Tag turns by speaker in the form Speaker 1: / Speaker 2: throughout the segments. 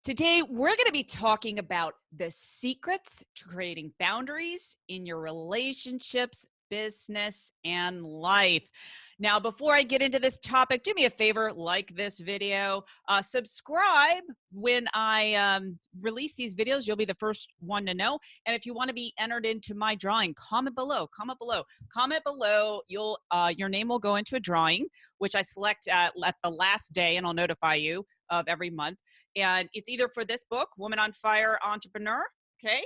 Speaker 1: Today, we're going to be talking about the secrets to creating boundaries in your relationships, business, and life. Now, before I get into this topic, do me a favor, like this video, subscribe when I release these videos. You'll be the first one to know. And if you want to be entered into my drawing, comment below, comment below, comment below. Your name will go into a drawing, which I select at the last day, and I'll notify you of every month. And it's either for this book, Woman on Fire Entrepreneur, okay,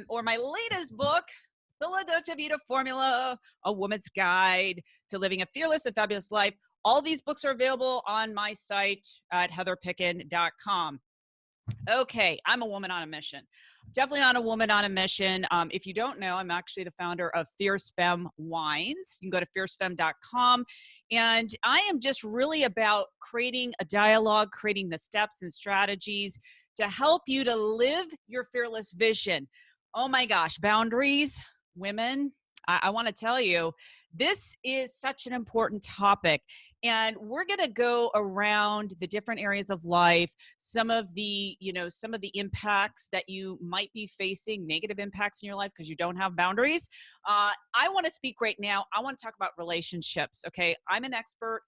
Speaker 1: or my latest book, The La Dolce Vita Formula, A Woman's Guide to Living a Fearless and Fabulous Life. All these books are available on my site at heatherpicken.com. Okay, I'm a woman on a mission. Definitely not a woman on a mission. If you don't know, I'm actually the founder of Fierce Femme Wines. You can go to fiercefemme.com. And I am just really about creating a dialogue, creating the steps and strategies to help you to live your fearless vision. Oh my gosh, boundaries, women, I want to tell you, this is such an important topic. And we're going to go around the different areas of life, some of the impacts that you might be facing, negative impacts in your life because you don't have boundaries. I want to speak right now. I want to talk about relationships. Okay. I'm an expert.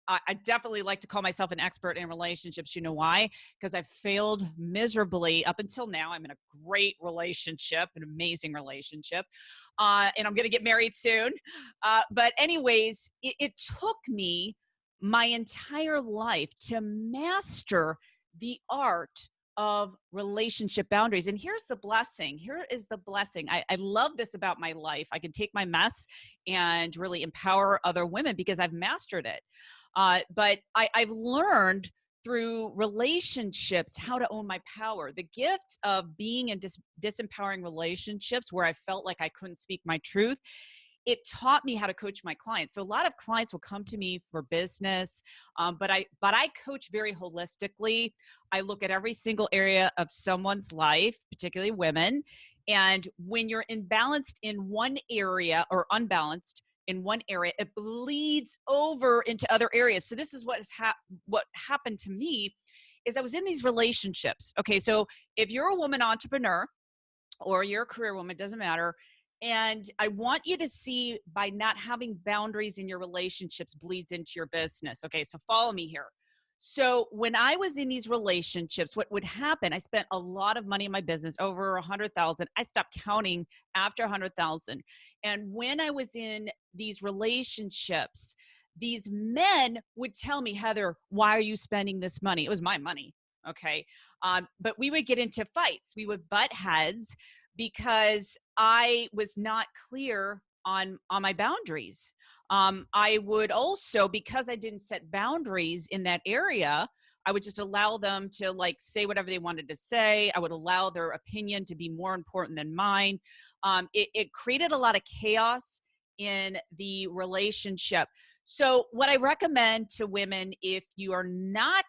Speaker 1: I definitely like to call myself an expert in relationships. You know why? Because I've failed miserably up until now. I'm in a great relationship, an amazing relationship. And I'm going to get married soon. But anyways, it took me my entire life to master the art of relationship boundaries. And here's the blessing. Here is the blessing. I love this about my life. I can take my mess and really empower other women because I've mastered it. But I've learned through relationships how to own my power. The gift of being in disempowering relationships where I felt like I couldn't speak my truth, it taught me how to coach my clients. So a lot of clients will come to me for business, but I coach very holistically. I look at every single area of someone's life, particularly women. And when you're imbalanced in one area or unbalanced in one area, it bleeds over into other areas. So this is what happened to me is I was in these relationships. Okay, so if you're a woman entrepreneur or you're a career woman, doesn't matter. And I want you to see by not having boundaries in your relationships bleeds into your business. Okay, so follow me here. So when I was in these relationships, what would happen, I spent a lot of money in my business, over 100,000. I stopped counting after 100,000. And when I was in these relationships, these men would tell me, Heather, why are you spending this money? It was my money. Okay. But we would get into fights. We would butt heads because I was not clear on my boundaries. I would also, because I didn't set boundaries in that area, I would just allow them to like say whatever they wanted to say. I would allow their opinion to be more important than mine. It created a lot of chaos in the relationship. So what I recommend to women, if you are not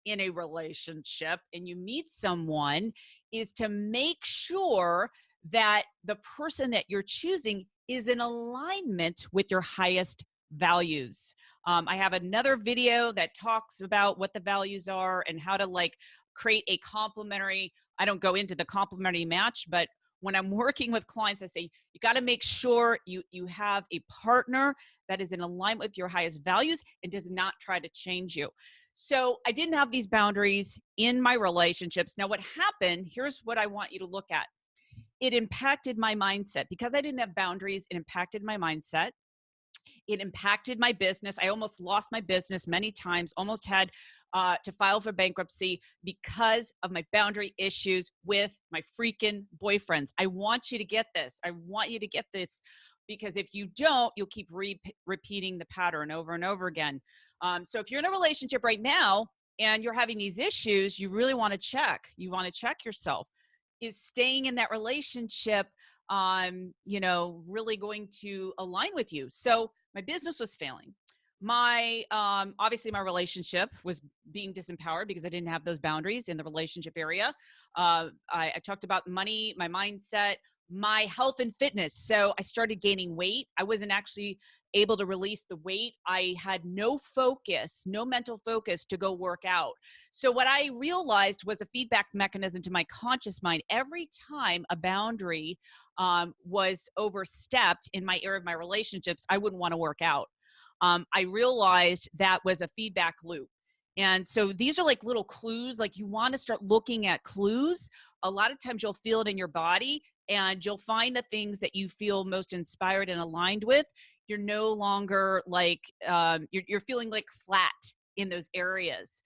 Speaker 1: in a relationship and you meet someone, is to make sure that the person that you're choosing is in alignment with your highest values. I have another video that talks about what the values are and how to like create a complementary, I don't go into the complementary match, but when I'm working with clients, I say, you got to make sure you have a partner that is in alignment with your highest values and does not try to change you. So I didn't have these boundaries in my relationships. Now what happened, here's what I want you to look at. It impacted my mindset. Because I didn't have boundaries, it impacted my mindset. It impacted my business. I almost lost my business many times, almost had to file for bankruptcy because of my boundary issues with my freaking boyfriends. I want you to get this. I want you to get this because if you don't, you'll keep repeating the pattern over and over again. So if you're in a relationship right now and you're having these issues, you really want to check. You want to check yourself. Is staying in that relationship, really going to align with you? So my business was failing. My, obviously my relationship was being disempowered because I didn't have those boundaries in the relationship area. I talked about money, my mindset, my health and fitness. So I started gaining weight. I wasn't actually able to release the weight. I had no focus, no mental focus to go work out. So what I realized was a feedback mechanism to my conscious mind. Every time a boundary was overstepped in my area of my relationships, I wouldn't want to work out. I realized that was a feedback loop. And so these are like little clues, like you want to start looking at clues. A lot of times you'll feel it in your body and you'll find the things that you feel most inspired and aligned with. You're no longer like, you're feeling like flat in those areas.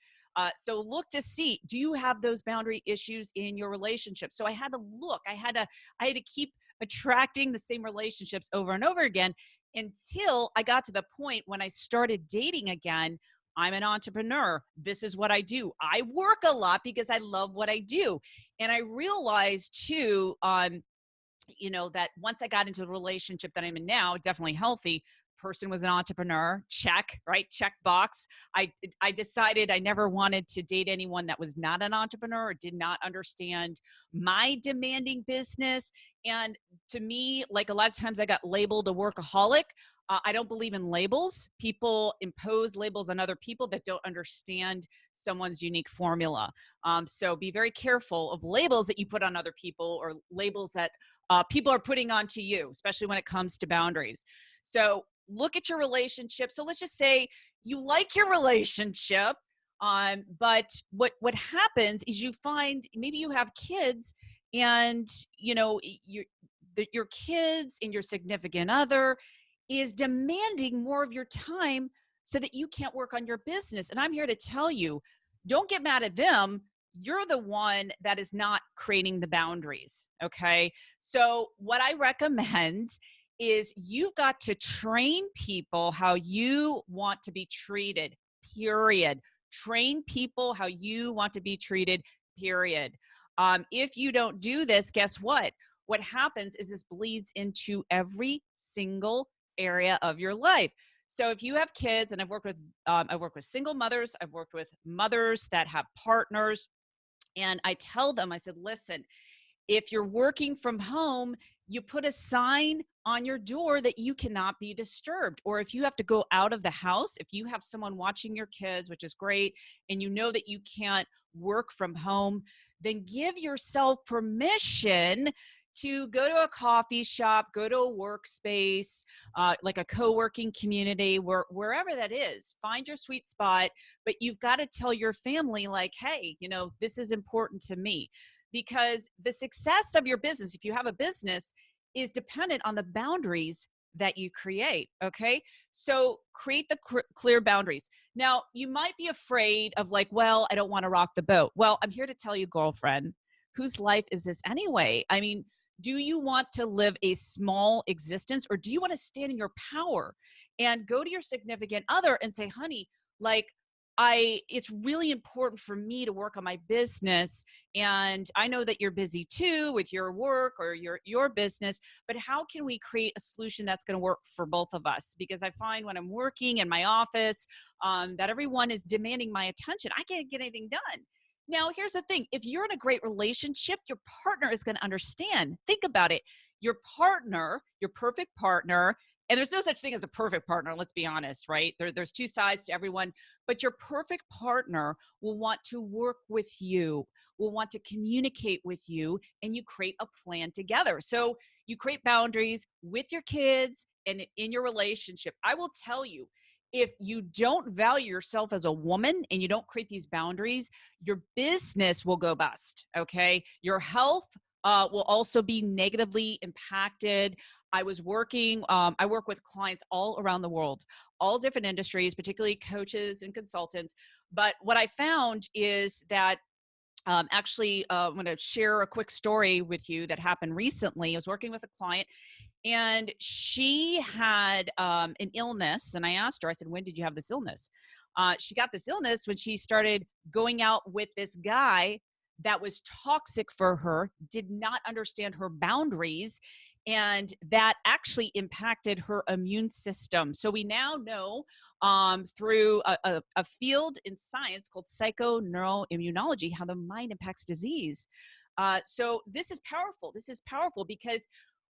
Speaker 1: So look to see, do you have those boundary issues in your relationship? So I had to look, I had to keep attracting the same relationships over and over again until I got to the point when I started dating again. I'm an entrepreneur. This is what I do. I work a lot because I love what I do. And I realized too, that once I got into the relationship that I'm in now, definitely healthy, person was an entrepreneur, check, right? Check box. I decided I never wanted to date anyone that was not an entrepreneur or did not understand my demanding business. And to me, like a lot of times I got labeled a workaholic. I don't believe in labels. People impose labels on other people that don't understand someone's unique formula. So be very careful of labels that you put on other people or labels that people are putting onto you, especially when it comes to boundaries. So look at your relationship. So let's just say you like your relationship, but what happens is you find maybe you have kids, and your kids and your significant other is demanding more of your time so that you can't work on your business. And I'm here to tell you, don't get mad at them. You're the one that is not creating the boundaries. Okay. So what I recommend is you've got to train people how you want to be treated, period. Train people how you want to be treated, period. If you don't do this, guess what? What happens is this bleeds into every single area of your life. So if you have kids, and I've worked with single mothers, I've worked with mothers that have partners, and I tell them, I said, listen, if you're working from home, you put a sign on your door that you cannot be disturbed. Or if you have to go out of the house, if you have someone watching your kids, which is great, and you know that you can't work from home, then give yourself permission to go to a coffee shop, go to a workspace, like a co-working community, wherever that is. Find your sweet spot, but you've got to tell your family, like, hey, this is important to me. Because the success of your business, if you have a business, is dependent on the boundaries that you create. Okay. So create the clear boundaries. Now, you might be afraid of like, well, I don't want to rock the boat. Well, I'm here to tell you, girlfriend, whose life is this anyway? I mean, do you want to live a small existence, or do you want to stand in your power and go to your significant other and say, honey, like, it's really important for me to work on my business. And I know that you're busy too with your work or your business, but how can we create a solution that's going to work for both of us? Because I find when I'm working in my office, that everyone is demanding my attention. I can't get anything done. Now, here's the thing. If you're in a great relationship, your partner is going to understand. Think about it. Your partner, your perfect partner, and there's no such thing as a perfect partner, let's be honest, right? There's two sides to everyone, but your perfect partner will want to work with you, will want to communicate with you, and you create a plan together. So you create boundaries with your kids and in your relationship. I will tell you, if you don't value yourself as a woman and you don't create these boundaries, your business will go bust, okay? Your health will also be negatively impacted. I work with clients all around the world, all different industries, particularly coaches and consultants. But what I found is that I'm going to share a quick story with you that happened recently. I was working with a client, and she had an illness. And I asked her, I said, when did you have this illness? She got this illness when she started going out with this guy that was toxic for her, did not understand her boundaries, and that actually impacted her immune system. So we now know through a field in science called psychoneuroimmunology how the mind impacts disease. So this is powerful. This is powerful because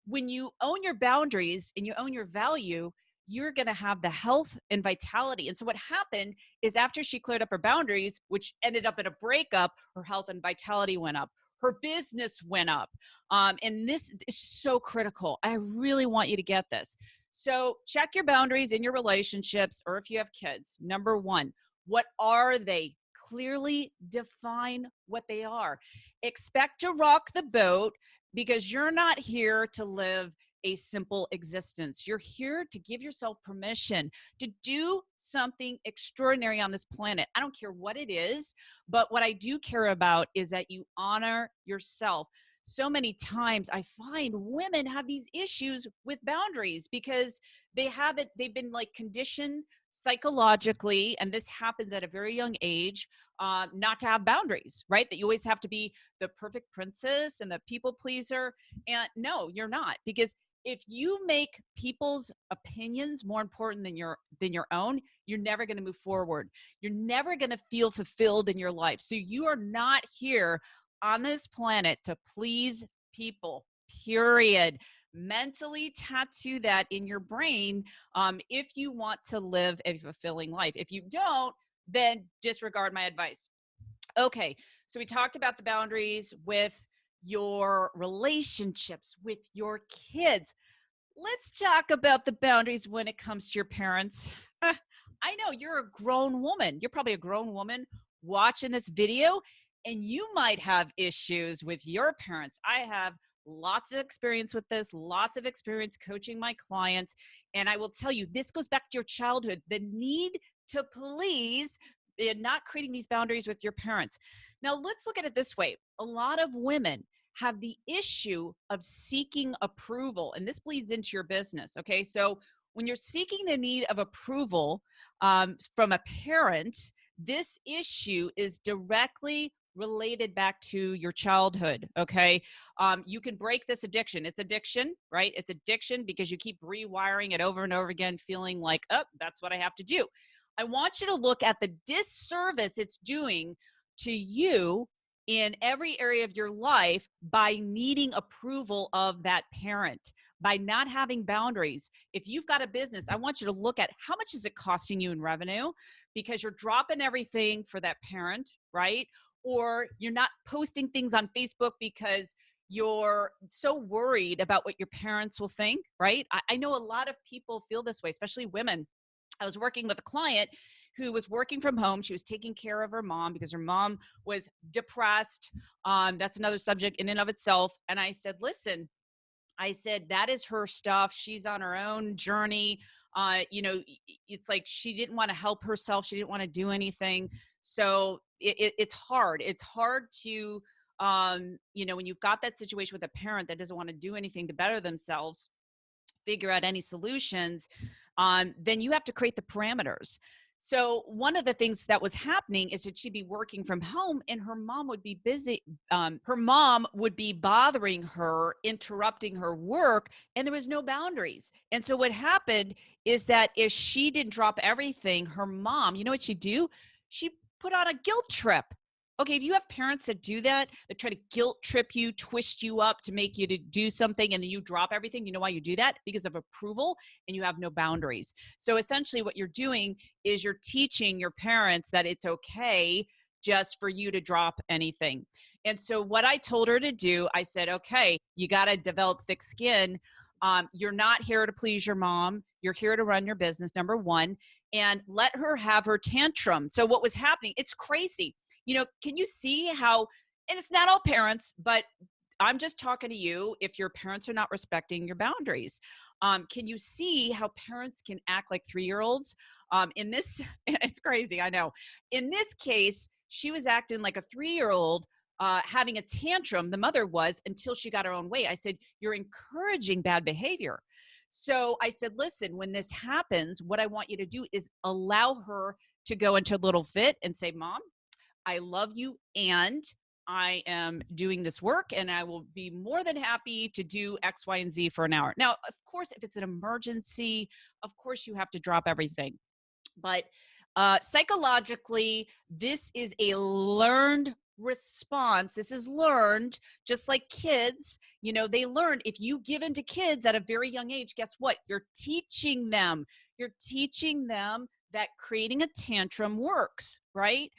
Speaker 1: when you own your boundaries and you own your value, you're going to have the health and vitality. And so what happened is after she cleared up her boundaries, which ended up in a breakup, her health and vitality went up. Her business went up. And this is so critical. I really want you to get this. So check your boundaries in your relationships, or if you have kids. Number one, what are they? Clearly define what they are. Expect to rock the boat, because you're not here to live a simple existence. You're here to give yourself permission to do something extraordinary on this planet. I don't care what it is, but what I do care about is that you honor yourself. So many times I find women have these issues with boundaries because they've been like conditioned psychologically, and this happens at a very young age, not to have boundaries, right? That you always have to be the perfect princess and the people pleaser. And no, you're not, because if you make people's opinions more important than your own, you're never going to move forward. You're never going to feel fulfilled in your life. So you are not here on this planet to please people, period. Mentally tattoo that in your brain, if you want to live a fulfilling life. If you don't, then disregard my advice. Okay, so we talked about the boundaries with your relationships, with your kids. Let's talk about the boundaries when it comes to your parents. I know you're a grown woman. You're probably a grown woman watching this video, and you might have issues with your parents. I have lots of experience with this, lots of experience coaching my clients. And I will tell you, this goes back to your childhood, the need to please and not creating these boundaries with your parents. Now, let's look at it this way. A lot of women have the issue of seeking approval, and this bleeds into your business. Okay, so when you're seeking the need of approval from a parent, this issue is directly related back to your childhood. Okay, you can break this addiction. It's addiction, right? It's addiction because you keep rewiring it over and over again, feeling like, oh, that's what I have to do. I want you to look at the disservice it's doing to you in every area of your life by needing approval of that parent, by not having boundaries. If you've got a business, I want you to look at how much is it costing you in revenue, because you're dropping everything for that parent, right? Or you're not posting things on Facebook because you're so worried about what your parents will think, right? I know a lot of people feel this way, especially women. I was working with a client who was working from home. She was taking care of her mom because her mom was depressed. That's another subject in and of itself. And I said, listen, I said, that is her stuff. She's on her own journey. It's like she didn't want to help herself. She didn't want to do anything. So it's hard. It's hard to, when you've got that situation with a parent that doesn't want to do anything to better themselves, figure out any solutions, then you have to create the parameters. So one of the things that was happening is that she'd be working from home and her mom would be busy. Her mom would be bothering her, interrupting her work, and there was no boundaries. And so what happened is that if she didn't drop everything, her mom, you know what she'd do? She put on a guilt trip. Okay, do you have parents that do that try to guilt trip you, twist you up to make you to do something, and then you drop everything? You know why you do that? Because of approval, and you have no boundaries. So essentially what you're doing is you're teaching your parents that it's okay just for you to drop anything. And so what I told her to do, I said, okay, you got to develop thick skin. You're not here to please your mom. You're here to run your business, number one, and let her have her tantrum. So what was happening, it's crazy. Can you see how, and it's not all parents, but I'm just talking to you if your parents are not respecting your boundaries. Can you see how parents can act like 3-year-olds? In this, it's crazy, I know. In this case, she was acting like a 3-year-old, having a tantrum, the mother was, until she got her own way. I said, you're encouraging bad behavior. So I said, listen, when this happens, what I want you to do is allow her to go into a little fit and say, Mom, I love you, and I am doing this work, and I will be more than happy to do X, Y, and Z for an hour. Now, of course, if it's an emergency, of course you have to drop everything. But psychologically, this is a learned response. This is learned, just like kids, they learn if you give in to kids at a very young age, guess what? You're teaching them. You're teaching them that creating a tantrum works, right?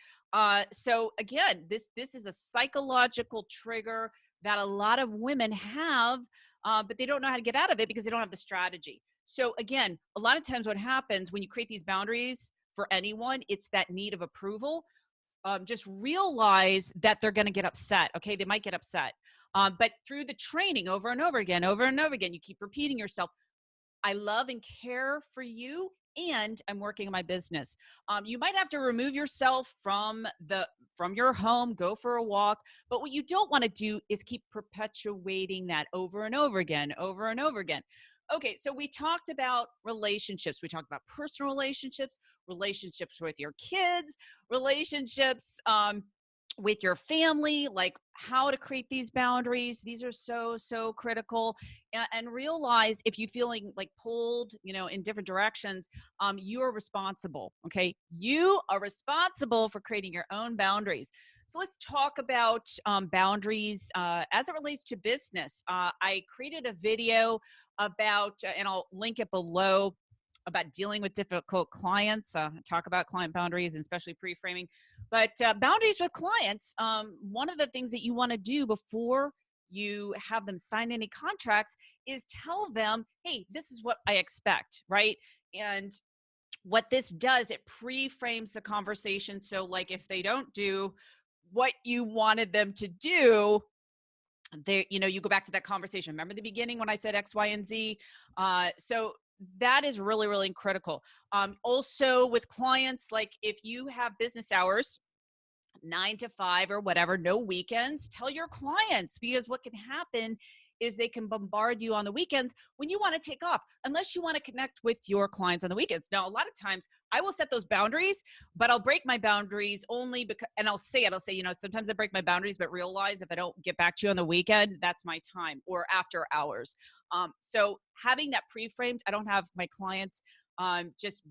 Speaker 1: So again, this is a psychological trigger that a lot of women have, but they don't know how to get out of it because they don't have the strategy. So again, a lot of times what happens when you create these boundaries for anyone, it's that need of approval. Just realize that they're going to get upset. Okay. They might get upset. But through the training over and over again, you keep repeating yourself. I love and care for you, and I'm working on my business. You might have to remove yourself from your home, go for a walk, but what you don't want to do is keep perpetuating that over and over again, over and over again. Okay, so we talked about relationships. We talked about personal relationships, relationships with your kids, relationships with your family, like how to create these boundaries. These are so critical. And realize if you're feeling like pulled, in different directions, you are responsible. Okay. You are responsible for creating your own boundaries. So let's talk about boundaries as it relates to business. I created a video about, and I'll link it below, about dealing with difficult clients, talk about client boundaries and especially pre-framing. But boundaries with clients, one of the things that you want to do before you have them sign any contracts is tell them, hey, this is what I expect, right? And what this does, it pre-frames the conversation. So like if they don't do what you wanted them to do, you go back to that conversation. Remember the beginning when I said X, Y, and Z? So that is really, really critical. Also with clients, like if you have business hours, 9 to 5 or whatever, no weekends, tell your clients, because what can happen is they can bombard you on the weekends when you want to take off, unless you want to connect with your clients on the weekends. Now, a lot of times I will set those boundaries, but I'll break my boundaries only because, and I'll say, sometimes I break my boundaries, but realize if I don't get back to you on the weekend, that's my time, or after hours. So having that pre-framed, I don't have my clients just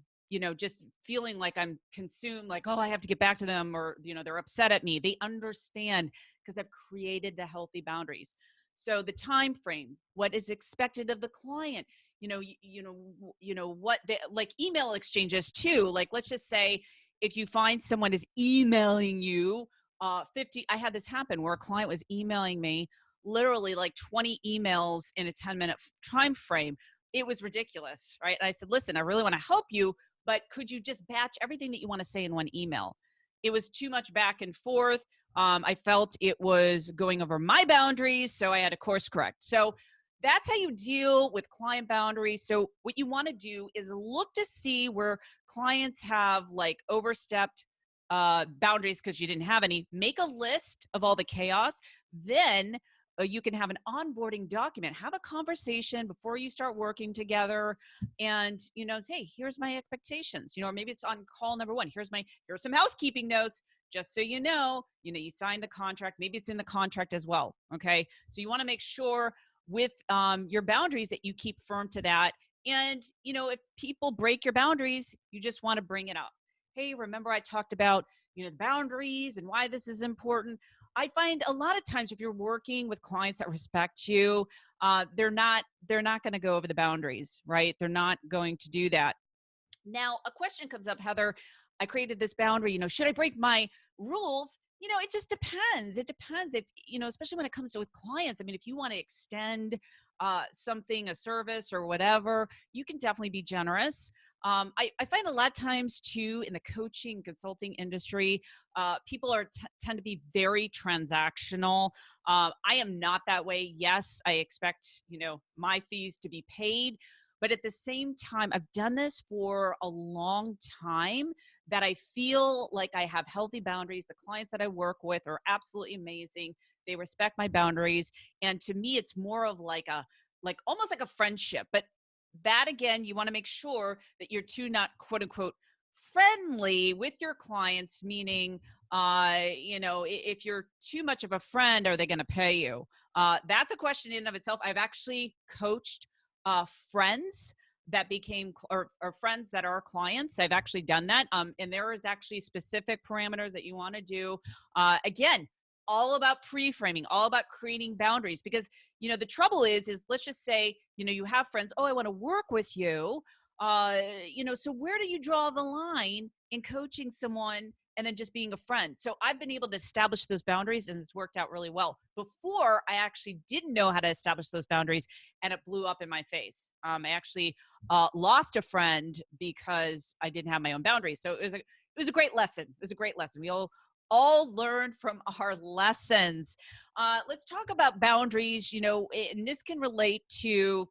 Speaker 1: feeling like I'm consumed, like, oh, I have to get back to them, or, they're upset at me. They understand because I've created the healthy boundaries. So the time frame, what is expected of the client, what they like, email exchanges too. Like, let's just say if you find someone is emailing you, I had this happen where a client was emailing me literally like 20 emails in a 10-minute time frame. It was ridiculous, right? And I said, listen, I really want to help you, but could you just batch everything that you want to say in one email? It was too much back and forth. I felt it was going over my boundaries, so I had to course correct. So that's how you deal with client boundaries. So what you want to do is look to see where clients have like overstepped boundaries because you didn't have any. Make a list of all the chaos. Then you can have an onboarding document. Have a conversation before you start working together, and say, here's my expectations. Or maybe it's on call number 1. Here's some housekeeping notes, just so you sign the contract. Maybe it's in the contract as well. Okay, so you want to make sure with your boundaries that you keep firm to that. And if people break your boundaries, you just want to bring it up. Hey, remember I talked about the boundaries and why this is important. I find a lot of times if you're working with clients that respect you, they're not going to go over the boundaries, right? They're not going to do that. Now, a question comes up, Heather, I created this boundary, should I break my rules? It just depends. It depends if, especially when it comes to with clients. I mean, if you want to extend something, a service or whatever, you can definitely be generous. I find a lot of times too in the coaching consulting industry, people tend to be very transactional. I am not that way. Yes, I expect, my fees to be paid. But at the same time, I've done this for a long time that I feel like I have healthy boundaries. The clients that I work with are absolutely amazing. They respect my boundaries. And to me, it's more of like almost like a friendship. But that again, you want to make sure that you're not quote unquote friendly with your clients, meaning, if you're too much of a friend, are they going to pay you? That's a question in and of itself. I've actually coached friends that became or friends that are clients. I've actually done that. And there is actually specific parameters that you want to do. Again, all about pre-framing, all about creating boundaries. Because, the trouble is let's just say, you have friends, oh, I want to work with you. Uh, so where do you draw the line in coaching someone and then just being a friend? So I've been able to establish those boundaries and it's worked out really well. Before, I actually didn't know how to establish those boundaries and it blew up in my face. I actually lost a friend because I didn't have my own boundaries. So it was a great lesson. It was a great lesson. We all learn from our lessons. Let's talk about boundaries, and this can relate to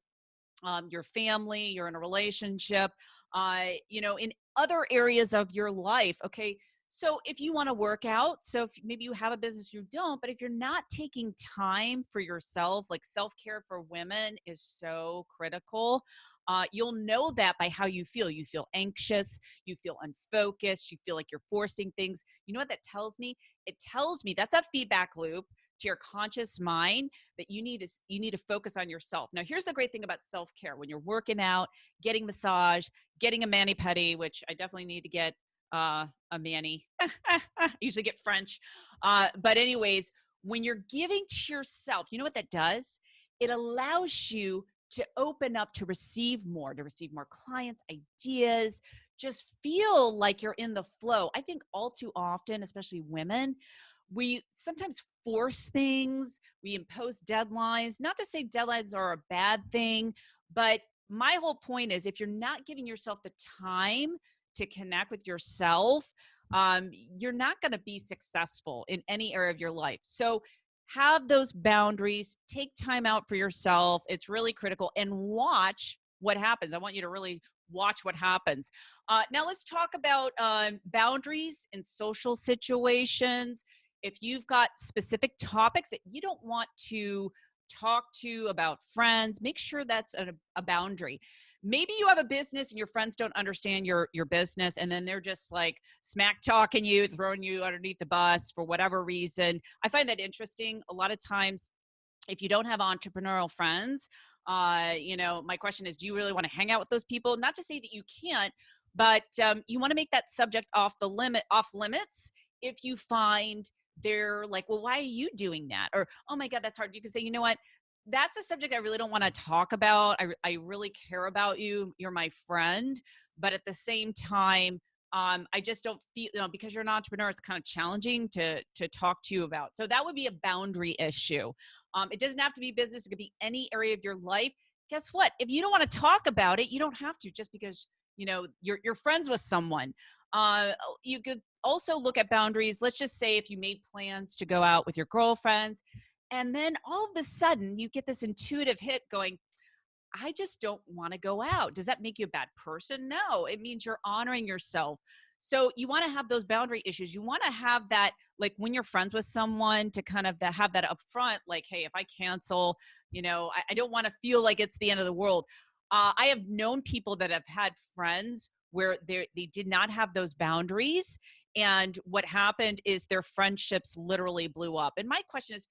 Speaker 1: your family, you're in a relationship, in other areas of your life. Okay. So if you want to work out, so if maybe you have a business, you don't, but if you're not taking time for yourself, like self-care for women is so critical. You'll know that by how you feel. You feel anxious, you feel unfocused, you feel like you're forcing things. You know what that tells me? It tells me that's a feedback loop to your conscious mind that you need to focus on yourself. Now, here's the great thing about self-care. When you're working out, getting massage, getting a mani-pedi, which I definitely need to get a mani. I usually get French. But anyways, when you're giving to yourself, you know what that does? It allows you to open up to receive more clients, ideas, just feel like you're in the flow. I think all too often, especially women, we sometimes force things, we impose deadlines. Not to say deadlines are a bad thing, but my whole point is if you're not giving yourself the time to connect with yourself, you're not going to be successful in any area of your life. So have those boundaries, take time out for yourself. It's really critical, and watch what happens. I want you to really watch what happens. Now let's talk about boundaries in social situations. If you've got specific topics that you don't want to talk to about friends, make sure that's a boundary. Maybe you have a business and your friends don't understand your business, and then they're just like smack talking you, throwing you underneath the bus for whatever reason. I find that interesting. A lot of times, if you don't have entrepreneurial friends, my question is, do you really want to hang out with those people? Not to say that you can't, but you want to make that subject off limits. If you find they're like, well, why are you doing that? Or, oh my God, that's hard. You can say, you know what? That's a subject I really don't want to talk about. I really care about you. You're my friend. But at the same time, I just don't feel, because you're an entrepreneur, it's kind of challenging to talk to you about. So that would be a boundary issue. It doesn't have to be business. It could be any area of your life. Guess what? If you don't want to talk about it, you don't have to, just because, you're friends with someone. You could also look at boundaries. Let's just say if you made plans to go out with your girlfriends, and then all of a sudden you get this intuitive hit going, I just don't want to go out. Does that make you a bad person? No, it means you're honoring yourself. So you want to have those boundary issues. You want to have that, like when you're friends with someone, to kind of have that up front, like, hey, if I cancel, I don't want to feel like it's the end of the world. I have known people that have had friends where they did not have those boundaries. And what happened is their friendships literally blew up. And my question is,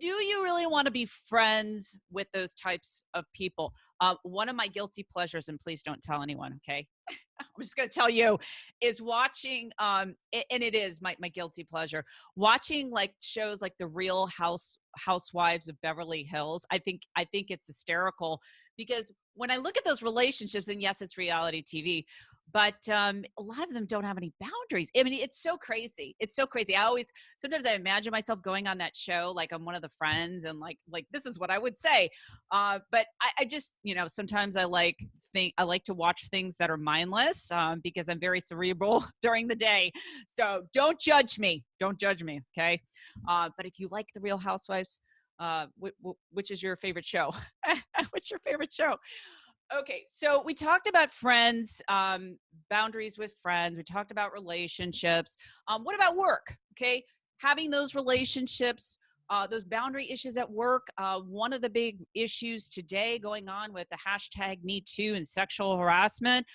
Speaker 1: do you really want to be friends with those types of people? One of my guilty pleasures, and please don't tell anyone, okay? I'm just going to tell you, is watching, and it is my guilty pleasure, watching like shows like The Real Housewives of Beverly Hills. I think it's hysterical, because when I look at those relationships, and yes, it's reality TV, but a lot of them don't have any boundaries. I mean, it's so crazy. It's so crazy. Sometimes I imagine myself going on that show, like I'm one of the friends, and like this is what I would say. But I just, sometimes I like to watch things that are mindless, because I'm very cerebral during the day. So don't judge me. Don't judge me. Okay. But if you like The Real Housewives, which is your favorite show? What's your favorite show? Okay, so we talked about friends, boundaries with friends. We talked about relationships. What about work? Okay, having those relationships, those boundary issues at work. One of the big issues today going on with the hashtag Me Too and sexual harassment.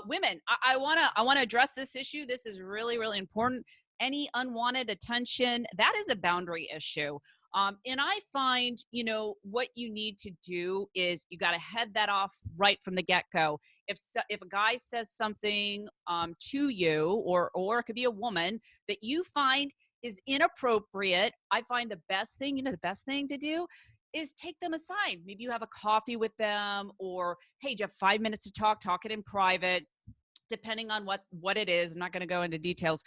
Speaker 1: Women, I wanna address this issue. This is really, really important. Any unwanted attention, that is a boundary issue. And I find, what you need to do is you got to head that off right from the get-go. If a guy says something to you, or it could be a woman that you find is inappropriate, I find the best thing, the best thing to do is take them aside. Maybe you have a coffee with them, or hey, do you have 5 minutes to talk it in private, depending on what it is. I'm not going to go into details,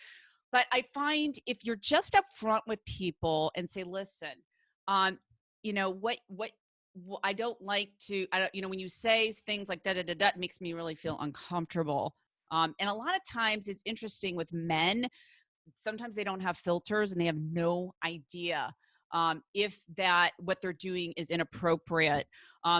Speaker 1: but I find if you're just upfront with people and say, listen, um, I don't like to, I don't, when you say things like da da da da, it makes me really feel uncomfortable. And a lot of times it's interesting with men, sometimes they don't have filters and they have no idea if that what they're doing is inappropriate.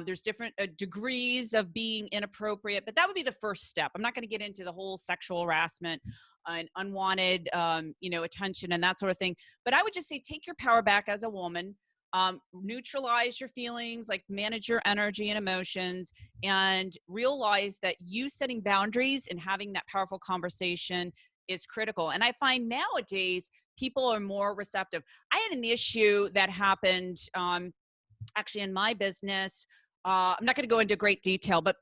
Speaker 1: There's different degrees of being inappropriate, but that would be the first step. I'm not going to get into the whole sexual harassment and unwanted, attention and that sort of thing. But I would just say, take your power back as a woman. Neutralize your feelings, like manage your energy and emotions, and realize that you setting boundaries and having that powerful conversation is critical. And I find nowadays people are more receptive. I had an issue that happened actually in my business. I'm not going to go into great detail, but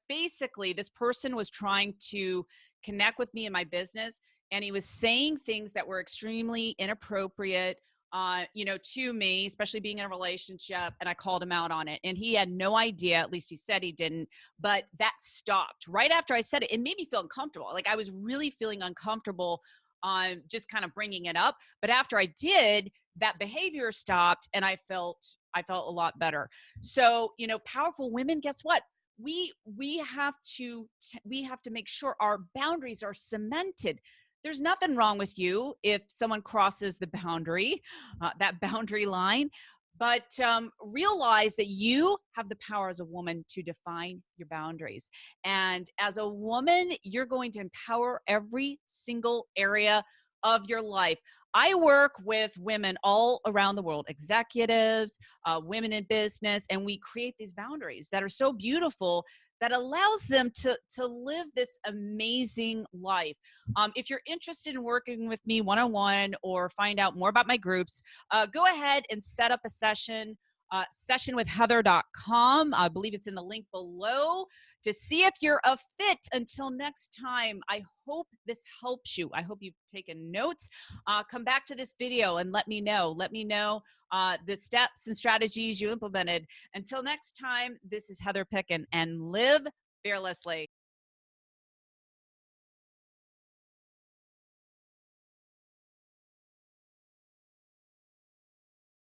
Speaker 1: basically this person was trying to connect with me in my business, and he was saying things that were extremely inappropriate to me, especially being in a relationship. And I called him out on it, and he had no idea. At least he said he didn't, but that stopped right after I said it. It made me feel uncomfortable. Like I was really feeling uncomfortable on just kind of bringing it up. But after I did, that behavior stopped, and I felt a lot better. So, powerful women, guess what? We have to make sure our boundaries are cemented. There's nothing wrong with you if someone crosses the boundary, that boundary line, but realize that you have the power as a woman to define your boundaries. And as a woman, you're going to empower every single area of your life. I work with women all around the world, executives, women in business, and we create these boundaries that are so beautiful that allows them to live this amazing life. If you're interested in working with me one-on-one or find out more about my groups, go ahead and set up a session, sessionwithheather.com. I believe it's in the link below to see if you're a fit. Until next time, I hope this helps you. I hope you've taken notes. Come back to this video and let me know. Let me know the steps and strategies you implemented. Until next time, this is Heather Picken, and live fearlessly.